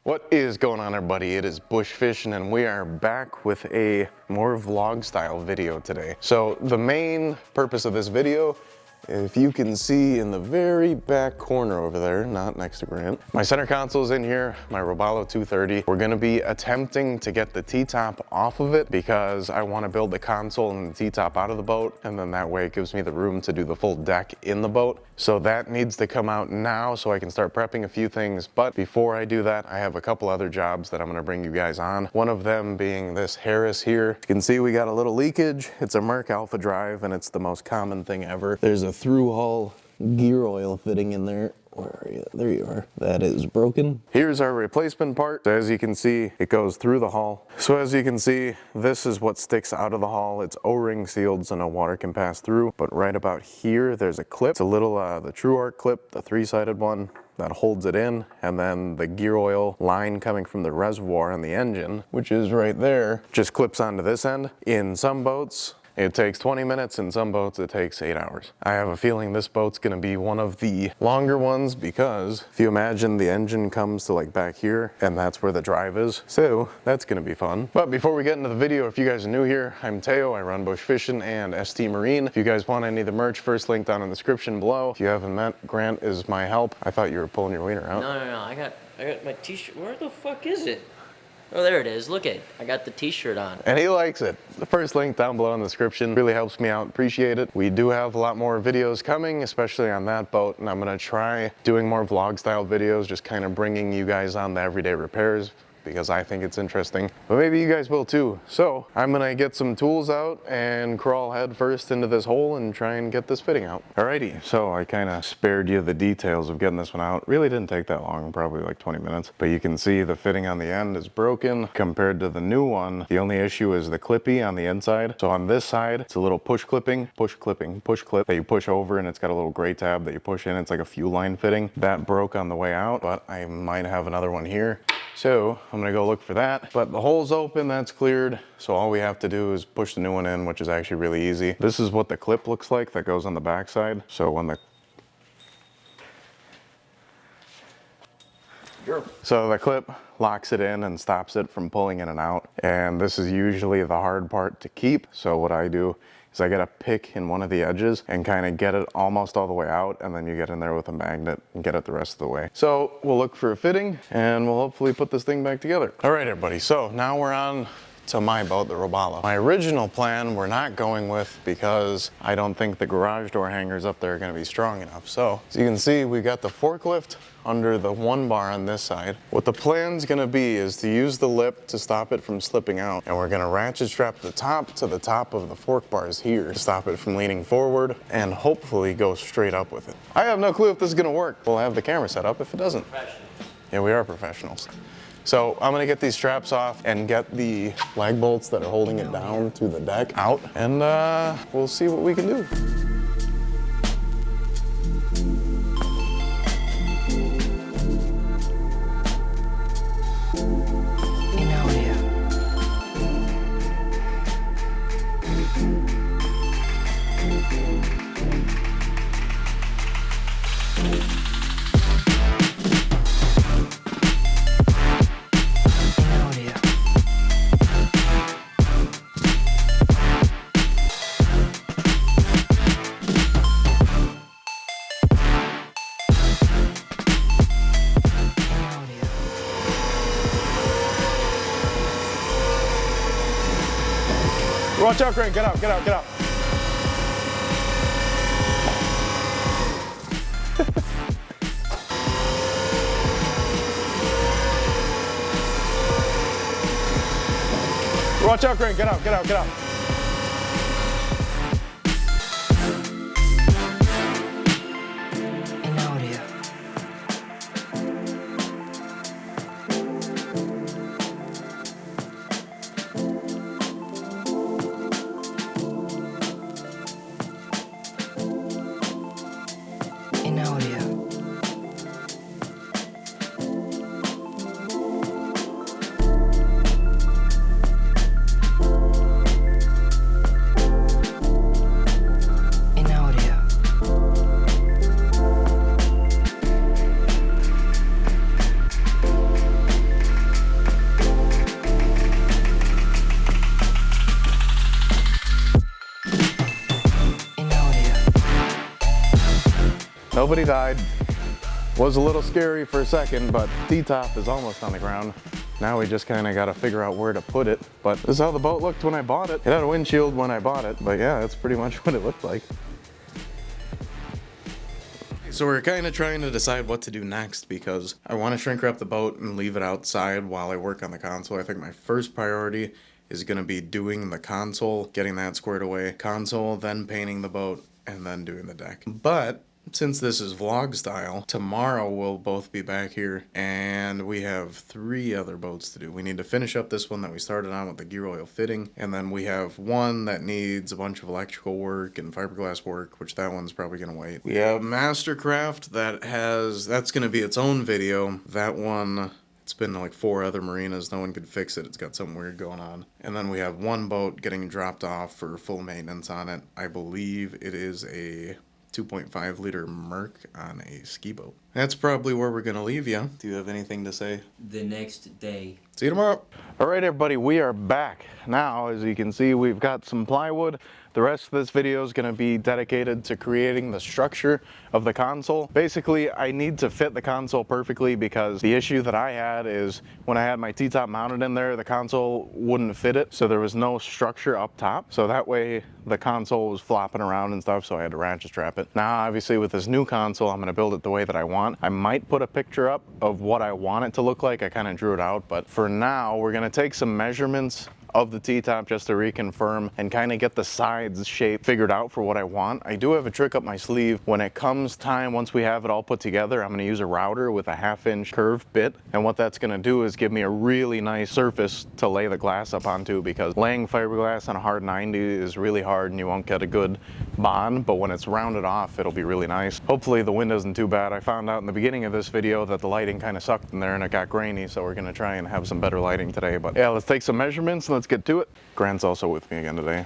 What is going on, everybody? It is Bush Fishing, and we are back with a more vlog style video today. So the main purpose of this video, if you can see in the very back corner over there, not next to Grant, my center console's in here, my Robalo 230. We're gonna be attempting to get the T-top off of it because I wanna build the console and the T-top out of the boat, and then that way it gives me the room to do the full deck in the boat. So that needs to come out now so I can start prepping a few things. But before I do that, I have a couple other jobs that I'm gonna bring you guys on. One of them being this Harris here. You can see we got a little leakage. It's a Merc Alpha drive, and it's the most common thing ever. There's a through hull gear oil fitting in there. Where are you? There you are. That is broken. Here's our replacement part. So as you can see, it goes through the hull. So as you can see, this is what sticks out of the hull. It's O-ring sealed so no water can pass through. But right about here, there's a clip. It's a little, the True Arc clip, the 3-sided one that holds it in. And then the gear oil line coming from the reservoir on the engine, which is right there, just clips onto this end. In some boats, it takes 20 minutes, in some boats it takes 8 hours. I have a feeling this boat's gonna be one of the longer ones because if you imagine the engine comes to like back here and that's where the drive is. So that's gonna be fun. But before we get into the video, if you guys are new here, I'm Teo, I run Bush Fishing and ST Marine. If you guys want any of the merch, first link down in the description below. If you haven't met, Grant is my help. I thought you were pulling your wiener out. No, I got my t-shirt. Where the fuck is it? Oh, there it is. Look at it. I got the t-shirt on. And he likes it. The first link down below in the description really helps me out. Appreciate it. We do have a lot more videos coming, especially on that boat. And I'm going to try doing more vlog style videos, just kind of bringing you guys on the everyday repairs, because I think it's interesting, but maybe you guys will too. So I'm gonna get some tools out and crawl head first into this hole and try and get this fitting out. Alrighty, so I kind of spared you the details of getting this one out. Really didn't take that long, probably like 20 minutes, but you can see the fitting on the end is broken compared to the new one. The only issue is the clippy on the inside. So on this side, it's a little push clip that you push over, and it's got a little gray tab that you push in. It's like a fuel line fitting. That broke on the way out, but I might have another one here. So I'm gonna go look for that, but the hole's open, that's cleared. So all we have to do is push the new one in, which is actually really easy. This is what the clip looks like that goes on the back side. So when the clip locks it in and stops it from pulling in and out. And this is usually the hard part to keep. So what I do is I get a pick in one of the edges and kind of get it almost all the way out, and then you get in there with a magnet and get it the rest of the way. So we'll look for a fitting and we'll hopefully put this thing back together. All right, everybody, so now we're on to my boat, the Robalo. My original plan we're not going with because I don't think the garage door hangers up there are gonna be strong enough. So as you can see, we got the forklift under the one bar on this side. What the plan's gonna be is to use the lip to stop it from slipping out. And we're gonna ratchet strap the top to the top of the fork bars here to stop it from leaning forward and hopefully go straight up with it. I have no clue if this is gonna work. We'll have the camera set up if it doesn't. Yeah, we are professionals. So I'm gonna get these straps off and get the lag bolts that are holding it down to the deck out, and we'll see what we can do. Watch out, Grant, get out, get out, get out. Watch out, Grant, get out, get out, get out. nobody died. Was a little scary for a second, but T-top is almost on the ground. Now we just kind of got to figure out where to put it. But this is how the boat looked when I bought it. It had a windshield when I bought it, but yeah, that's pretty much what it looked like. So we're kind of trying to decide what to do next because I want to shrink wrap the boat and leave it outside while I work on the console. I think my first priority is going to be doing the console, getting that squared away. Console, then painting the boat, and then doing the deck. But since this is vlog style, tomorrow we'll both be back here and we have 3 other boats to do. We need to finish up this one that we started on with the gear oil fitting, and then we have one that needs a bunch of electrical work and fiberglass work, which that one's probably gonna wait. We have Mastercraft that's gonna be its own video. That one, it's been to like 4 other marinas. No one could fix it. It's got something weird going on. And then we have one boat getting dropped off for full maintenance on it. I believe it is a 2.5 liter Merc on a ski boat. That's probably where we're gonna leave you. Do you have anything to say? The next day. See you tomorrow. All right, everybody, we are back. Now, as you can see, we've got some plywood. The rest of this video is going to be dedicated to creating the structure of the console. Basically, I need to fit the console perfectly because the issue that I had is when I had my T-top mounted in there, the console wouldn't fit it, so there was no structure up top. So that way, the console was flopping around and stuff, so I had to ratchet strap it. Now, obviously, with this new console, I'm going to build it the way that I want. I might put a picture up of what I want it to look like. I kind of drew it out, but for now, we're going to take some measurements of the T-top just to reconfirm and kind of get the sides shape figured out for what I want. I do have a trick up my sleeve. When it comes time, once we have it all put together, I'm going to use a router with a 1/2-inch curved bit, and what that's going to do is give me a really nice surface to lay the glass up onto, because laying fiberglass on a hard 90 is really hard and you won't get a good bond, but when it's rounded off, it'll be really nice. Hopefully the wind isn't too bad. I found out in the beginning of this video that the lighting kind of sucked in there and it got grainy, so we're going to try and have some better lighting today. But yeah, let's take some measurements and let's get to it. Grant's also with me again today.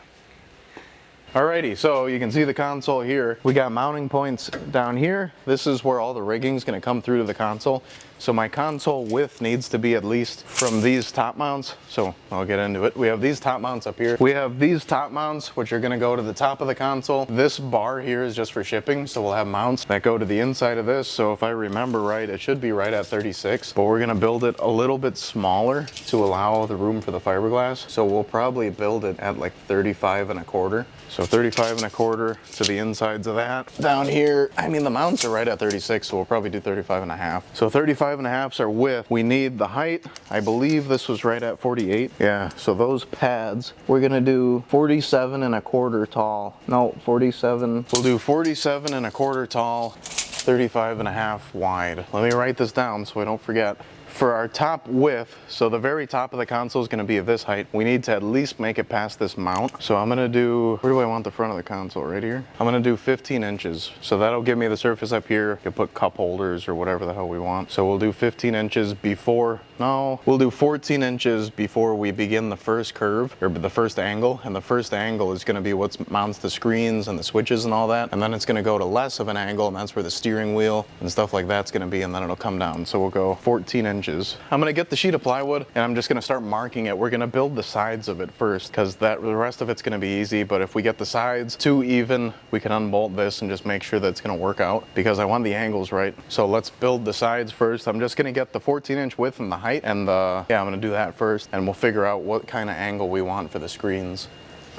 Alrighty, so you can see the console here. We got mounting points down here. This is where all the rigging is going to come through to the console. So my console width needs to be at least from these top mounts. So I'll get into it. We have these top mounts up here. We have these top mounts, which are going to go to the top of the console. This bar here is just for shipping. So we'll have mounts that go to the inside of this. So if I remember right, it should be right at 36, but we're going to build it a little bit smaller to allow the room for the fiberglass. So we'll probably build it at like 35 1/4. So 35 1/4 to the insides of that. Down here, I mean, the mounts are right at 36, so we'll probably do 35 1/2. So 35 1/2s are width. We need the height. I believe this was right at 48. Yeah, so those pads, we're gonna do 47 1/4 tall. No, 47. We'll do 47 1/4 tall, 35 1/2 wide. Let me write this down so I don't forget. For our top width, so the very top of the console is going to be of this height, we need to at least make it past this mount. So I'm going to do, where do I want the front of the console? Right here? I'm going to do 15 inches. So that'll give me the surface up here. You can put cup holders or whatever the hell we want. So we'll do 15 inches before, no, we'll do 14 inches before we begin the first curve, or the first angle. And the first angle is going to be what mounts the screens and the switches and all that. And then it's going to go to less of an angle, and that's where the steering wheel and stuff like that's going to be, and then it'll come down. So we'll go 14 inches. I'm gonna get the sheet of plywood and I'm just gonna start marking it. We're gonna build the sides of it first because the rest of it's gonna be easy, but if we get the sides too even, we can unbolt this and just make sure that it's gonna work out because I want the angles right. So let's build the sides first. I'm just gonna get the 14-inch width and the height, and yeah, I'm gonna do that first, and we'll figure out what kind of angle we want for the screens.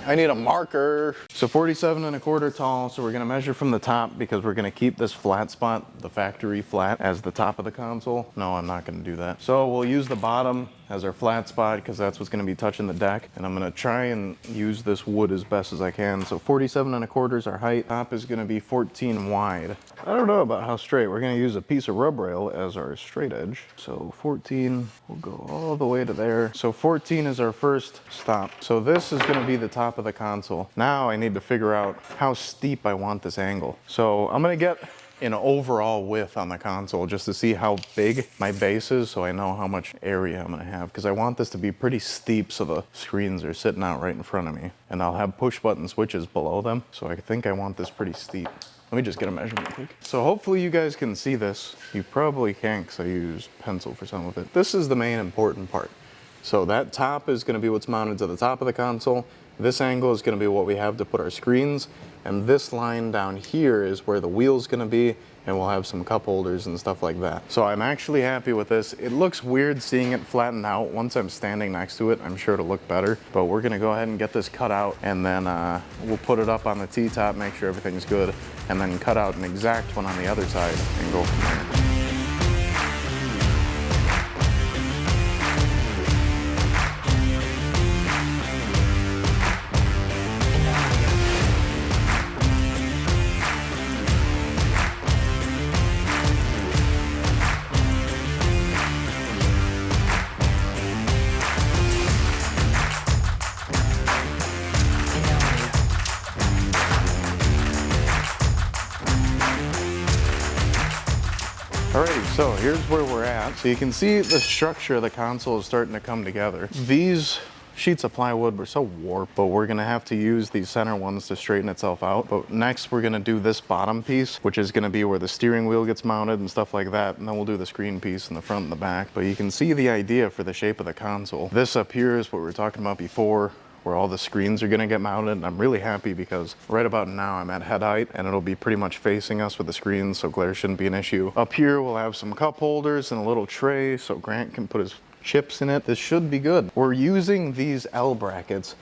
I need a marker. So 47 1/4 tall, so we're gonna measure from the top because we're gonna keep this flat spot, the factory flat, as the top of the console. No, I'm not gonna do that. So we'll use the bottom as our flat spot because that's what's gonna be touching the deck. And I'm gonna try and use this wood as best as I can. So 47 1/4 is our height. Top is gonna be 14 wide. I don't know about how straight. We're gonna use a piece of rub rail as our straight edge. So 14, we'll go all the way to there. So 14 is our first stop. So this is gonna be the top of the console. Now I need to figure out how steep I want this angle. So I'm gonna get an overall width on the console just to see how big my base is so I know how much area I'm gonna have, because I want this to be pretty steep so the screens are sitting out right in front of me, and I'll have push button switches below them, so I think I want this pretty steep. Let me just get a measurement quick. So hopefully you guys can see this. You probably can't because I used pencil for some of it. This is the main important part. So that top is gonna be what's mounted to the top of the console. This angle is going to be what we have to put our screens, and this line down here is where the wheel's going to be, and we'll have some cup holders and stuff like that. So I'm actually happy with this. It looks weird seeing it flattened out. Once I'm standing next to it, I'm sure it'll look better, but we're going to go ahead and get this cut out, and then we'll put it up on the T-top, make sure everything's good, and then cut out an exact one on the other side and go from there. Alrighty, so here's where we're at. So you can see the structure of the console is starting to come together. These sheets of plywood were so warped, but we're gonna have to use these center ones to straighten itself out. But next we're gonna do this bottom piece, which is gonna be where the steering wheel gets mounted and stuff like that. And then we'll do the screen piece in the front and the back. But you can see the idea for the shape of the console. This up here is what we were talking about before, where all the screens are gonna get mounted. And I'm really happy because right about now I'm at head height and it'll be pretty much facing us with the screens, so glare shouldn't be an issue. Up here we'll have some cup holders and a little tray so Grant can put his chips in it. This should be good. We're using these L brackets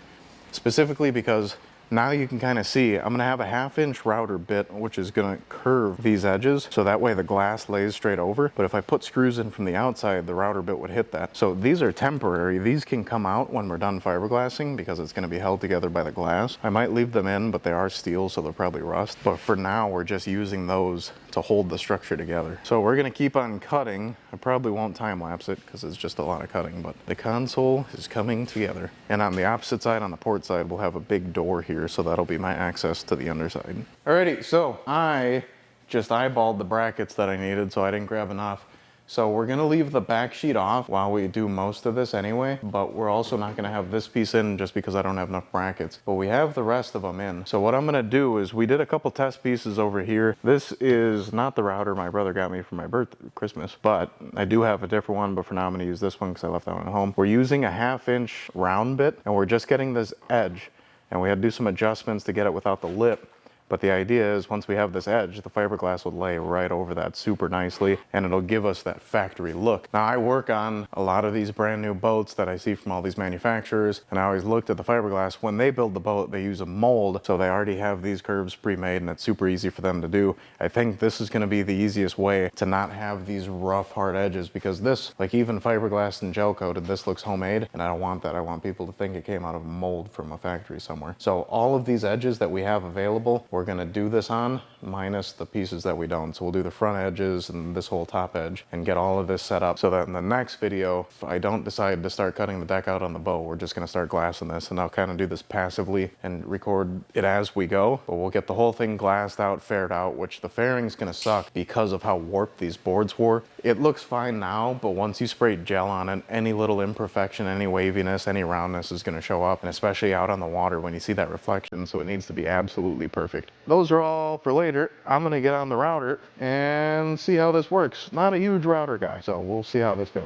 specifically because now you can kind of see I'm gonna have a 1/2 inch router bit which is gonna curve these edges so that way the glass lays straight over. But if I put screws in from the outside, the router bit would hit that. So these are temporary. These can come out when we're done fiberglassing because it's gonna be held together by the glass. I might leave them in, but they are steel so they'll probably rust. But for now we're just using those to hold the structure together. So we're gonna keep on cutting. I probably won't time lapse it because it's just a lot of cutting, but the console is coming together. And on the opposite side, on the port side, we'll have a big door here, so that'll be my access to the underside. Alrighty, so I just eyeballed the brackets that I needed, so I didn't grab enough. So we're gonna leave the back sheet off while we do most of this anyway, but we're also not gonna have this piece in just because I don't have enough brackets. But we have the rest of them in. So what I'm gonna do is we did a couple test pieces over here. This is not the router my brother got me for my Christmas, but I do have a different one, but for now I'm gonna use this one because I left that one at home. We're using a 1/2 inch round bit and we're just getting this edge, and we had to do some adjustments to get it without the lip. But the idea is once we have this edge, the fiberglass will lay right over that super nicely and it'll give us that factory look. Now I work on a lot of these brand new boats that I see from all these manufacturers, and I always looked at the fiberglass. When they build the boat, they use a mold, so they already have these curves pre-made and it's super easy for them to do. I think this is gonna be the easiest way to not have these rough, hard edges, because this, like even fiberglass and gel coated, this looks homemade, and I don't want that. I want people to think it came out of a mold from a factory somewhere. So all of these edges that we have available, we're gonna do this on, minus the pieces that we don't. So we'll do the front edges and this whole top edge and get all of this set up so that in the next video, if I don't decide to start cutting the deck out on the boat, we're just gonna start glassing this, and I'll kind of do this passively and record it as we go. But we'll get the whole thing glassed out, faired out, which the fairing's gonna suck because of how warped these boards were. It looks fine now, but once you spray gel on it, any little imperfection, any waviness, any roundness is gonna show up, and especially out on the water when you see that reflection, so it needs to be absolutely perfect. Those are all for later. I'm gonna get on the router and see how this works. Not a huge router guy, so we'll see how this goes.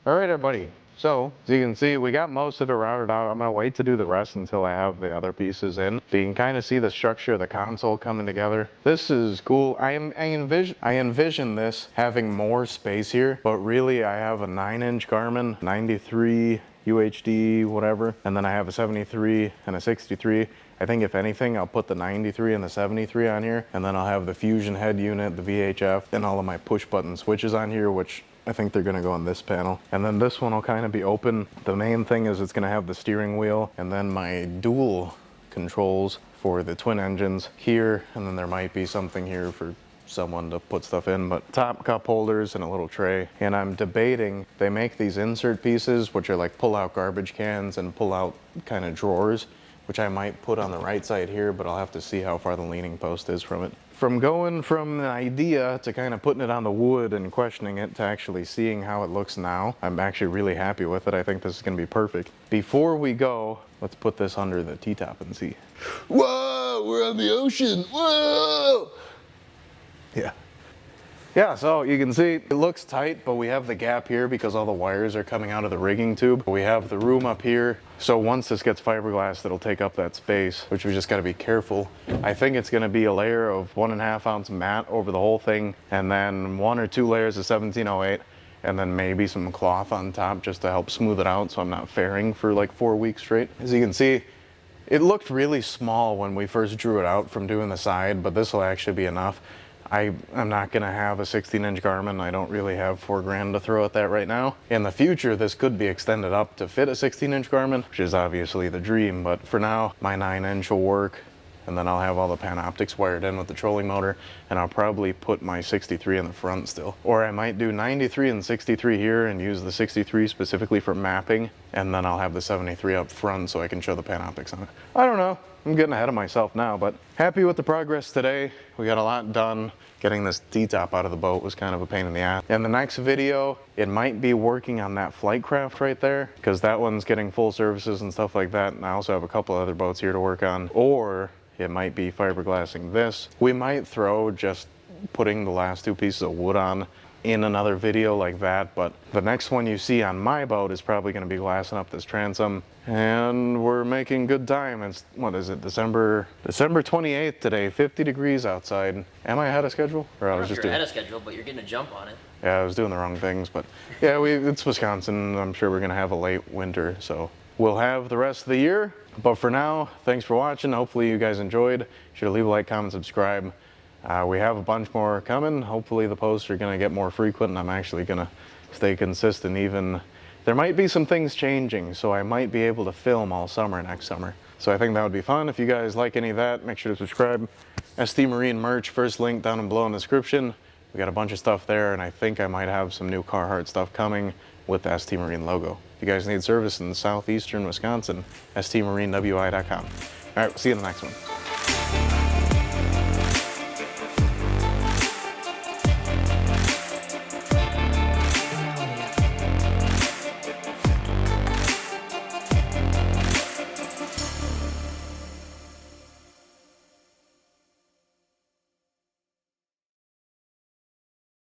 All right, everybody. So, as you can see, we got most of it routed out. I'm gonna wait to do the rest until I have the other pieces in. So you can kind of see the structure of the console coming together. This is cool. I envision this having more space here, but really I have a 9-inch Garmin 93 UHD, whatever, and then I have a 73 and a 63. I think if anything, I'll put the 93 and the 73 on here, and then I'll have the Fusion head unit, the VHF, and all of my push button switches on here, which I think they're gonna go on this panel. And then this one will kind of be open. The main thing is it's gonna have the steering wheel and then my dual controls for the twin engines here, and then there might be something here for someone to put stuff in, but top cup holders and a little tray. And I'm debating, they make these insert pieces which are like pull out garbage cans and pull out kind of drawers, which I might put on the right side here, but I'll have to see how far the leaning post is from it. From going from the idea to kind of putting it on the wood and questioning it to actually seeing how it looks now, I'm actually really happy with it. I think this is gonna be perfect. Before we go, let's put this under the T-top and see. Whoa, we're on the ocean, whoa! Yeah. Yeah, so you can see it looks tight, but we have the gap here because all the wires are coming out of the rigging tube. We have the room up here. So once this gets fiberglass, it'll take up that space, which we just gotta be careful. I think it's gonna be a layer of 1.5 ounce mat over the whole thing, and then 1 or 2 layers of 1708, and then maybe some cloth on top just to help smooth it out so I'm not fairing for like 4 weeks straight. As you can see, it looked really small when we first drew it out from doing the side, but this will actually be enough. I'm not gonna have a 16-inch Garmin. I don't really have 4 grand to throw at that right now. In the future, this could be extended up to fit a 16-inch Garmin, which is obviously the dream, but for now, my 9-inch will work, and then I'll have all the Panoptics wired in with the trolling motor, and I'll probably put my 63 in the front still. Or I might do 93 and 63 here and use the 63 specifically for mapping, and then I'll have the 73 up front so I can show the Panoptics on it. I don't know. I'm getting ahead of myself now, but happy with the progress today. We got a lot done. Getting this T-top out of the boat was kind of a pain in the ass. In the next video, it might be working on that flight craft right there, because that one's getting full services and stuff like that. And I also have a couple other boats here to work on. Or it might be fiberglassing this. We might throw just putting the last 2 pieces of wood on in another video like that, but the next one you see on my boat is probably going to be glassing up this transom, and we're making good time. It's, what is it, December 28th today, 50 degrees outside. Am I ahead of schedule? Or I was just doing ahead of schedule, but you're getting a jump on it. Yeah, I was doing the wrong things, but yeah, it's Wisconsin. I'm sure we're going to have a late winter, so we'll have the rest of the year. But for now, thanks for watching. Hopefully you guys enjoyed. Sure to leave a like, comment, subscribe. We have a bunch more coming. Hopefully the posts are going to get more frequent, and I'm actually going to stay consistent. Even there might be some things changing, so I might be able to film all summer next summer. So I think that would be fun. If you guys like any of that, make sure to subscribe. ST Marine merch, first link down below in the description. We got a bunch of stuff there, and I think I might have some new Carhartt stuff coming with the ST Marine logo. If you guys need service in southeastern Wisconsin, stmarinewi.com. All right, we'll see you in the next one.